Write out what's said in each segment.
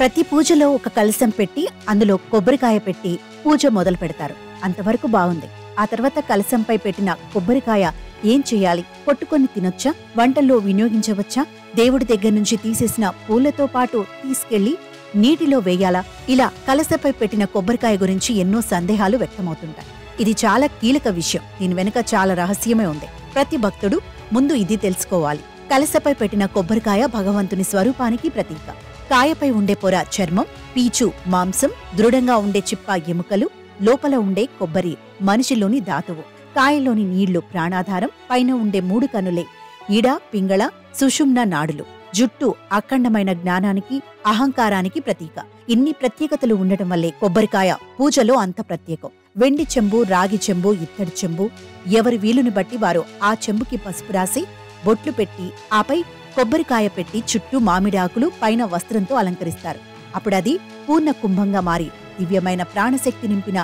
ప్రతి పూజలో ఒక కలశం పెట్టి అందులో కొబ్బరికాయ పెట్టి పూజ మొదలు పెడతారు. అంతవరకు బాగుంది. ఆ తర్వాత కలశంపై పెట్టిన కొబ్బరికాయ ఏం చెయ్యాలి? కొట్టుకొని తినొచ్చా? వంటల్లో వినియోగించవచ్చా? దేవుడి దగ్గర నుంచి తీసేసిన పూలతో పాటు తీసుకెళ్లి నీటిలో వేయాలా? ఇలా కలశపై పెట్టిన కొబ్బరికాయ గురించి ఎన్నో సందేహాలు వ్యక్తమవుతుంటాయి. ఇది చాలా కీలక విషయం. దీని వెనుక చాలా రహస్యమే ఉంది. ప్రతి భక్తుడు ముందు ఇది తెలుసుకోవాలి. కలశపై పెట్టిన కొబ్బరికాయ భగవంతుని స్వరూపానికి ప్రతీక. కాయపై ఉండే పొర చర్మం, పీచు మాంసం, దృఢంగా ఉండే చిప్ప ఎముకలు, లోపల ఉండే కొబ్బరి మనిషిలోని ధాతువు, కాయలోని నీళ్లు ప్రాణాధారం, పైన ఉండే 3 కనులే ఈడ, పింగళ, సుషుమ్న నాడులు, జుట్టు అఖండమైన జ్ఞానానికి, అహంకారానికి ప్రతీక. ఇన్ని ప్రత్యేకతలు ఉండటం వల్లే కొబ్బరికాయ పూజలో అంత ప్రత్యేకం. వెండి చెంబు, రాగి చెంబు, ఇత్తడి చెంబు, ఎవరి వీలుని బట్టి వారు ఆ చెంబుకి పసుపు రాసి బొట్లు పెట్టి ఆపై కొబ్బరికాయ పెట్టి చుట్టూ మామిడాకులు పైన వస్త్రంతో అలంకరిస్తారు. అప్పుడది పూర్ణ కుంభంగా మారి దివ్యమైన ప్రాణశక్తి నింపిన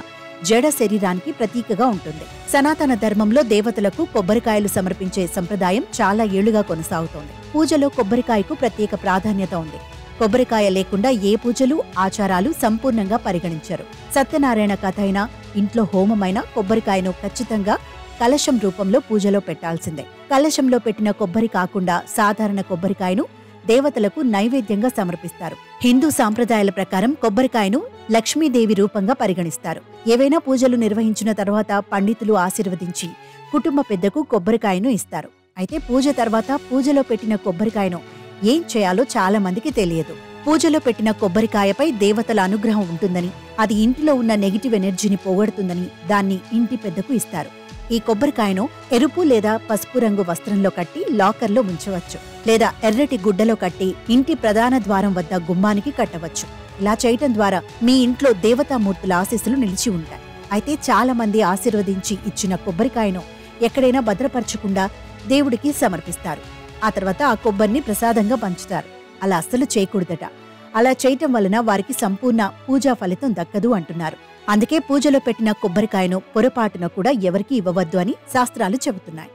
జడ శరీరానికి ప్రతీకగా ఉంటుంది. సనాతన ధర్మంలో దేవతలకు కొబ్బరికాయలు సమర్పించే సంప్రదాయం చాలా ఏళ్లుగా కొనసాగుతోంది. పూజలో కొబ్బరికాయకు ప్రత్యేక ప్రాధాన్యత ఉంది. కొబ్బరికాయ లేకుండా ఏ పూజలు, ఆచారాలు సంపూర్ణంగా పరిగణించరు. సత్యనారాయణ కథ అయినా, ఇంట్లో హోమమైనా కొబ్బరికాయను ఖచ్చితంగా కలశం రూపంలో పూజలో పెట్టాల్సిందే. కలశంలో పెట్టిన కొబ్బరి కాకుండా సాధారణ కొబ్బరికాయను దేవతలకు నైవేద్యంగా సమర్పిస్తారు. హిందూ సాంప్రదాయాల ప్రకారం కొబ్బరికాయను లక్ష్మీదేవి రూపంగా పరిగణిస్తారు. ఏవైనా పూజలు నిర్వహించిన తర్వాత పండితులు ఆశీర్వదించి కుటుంబ పెద్దకు కొబ్బరికాయను ఇస్తారు. అయితే పూజ తర్వాత పూజలో పెట్టిన కొబ్బరికాయను ఏం చేయాలో చాలా మందికి తెలియదు. పూజలో పెట్టిన కొబ్బరికాయపై దేవతల అనుగ్రహం ఉంటుందని, అది ఇంటిలో ఉన్న నెగిటివ్ ఎనర్జీని పోగొడుతుందని దాన్ని ఇంటి పెద్దకు ఇస్తారు. ఈ కొబ్బరికాయను ఎరుపు లేదా పసుపు రంగు వస్త్రంలో కట్టి లాకర్లో ఉంచవచ్చు, లేదా ఎర్రటి గుడ్డలో కట్టి ఇంటి ప్రధాన ద్వారం వద్ద గుమ్మానికి కట్టవచ్చు. ఇలా చేయటం ద్వారా మీ ఇంట్లో దేవతామూర్తుల ఆశీస్సులు నిలిచి ఉంటాయి. అయితే చాలా మంది ఆశీర్వదించి ఇచ్చిన కొబ్బరికాయను ఎక్కడైనా భద్రపరచకుండా దేవుడికి సమర్పిస్తారు. ఆ తర్వాత ఆ కొబ్బరిని ప్రసాదంగా పంచుతారు. అలా అస్సలు చేయకూడదట. అలా చేయటం వలన వారికి సంపూర్ణ పూజా ఫలితం దక్కదు అంటున్నారు. అందుకే పూజలో పెట్టిన కొబ్బరికాయను పొరపాటున కూడా ఎవరికీ ఇవ్వవద్దు అని శాస్త్రాలు చెబుతున్నాయి.